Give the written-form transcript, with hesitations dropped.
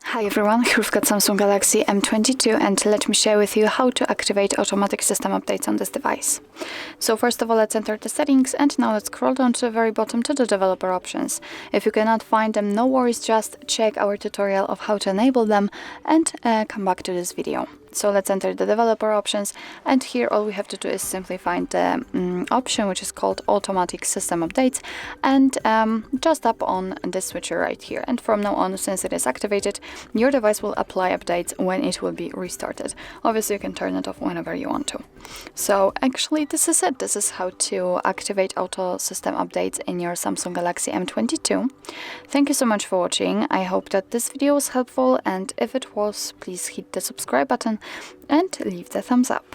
Hi everyone, here we've got Samsung Galaxy M22 and let me share with you how to activate automatic system updates on this device. So first of all, let's enter the settings and now let's scroll down to the very bottom to the developer options. If you cannot find them, no worries, just check our tutorial of how to enable them and come back to this video. So let's enter the developer options, and here all we have to do is simply find the option which is called automatic system updates, and just tap on this switcher right here, and from now on, since it is activated, your device will apply updates when it will be restarted. Obviously you can turn it off whenever you want to. So actually this is it. This is how to activate auto system updates in your Samsung Galaxy M22. Thank you so much for watching. I hope that this video was helpful, and if it was, please hit the subscribe button and leave the thumbs up.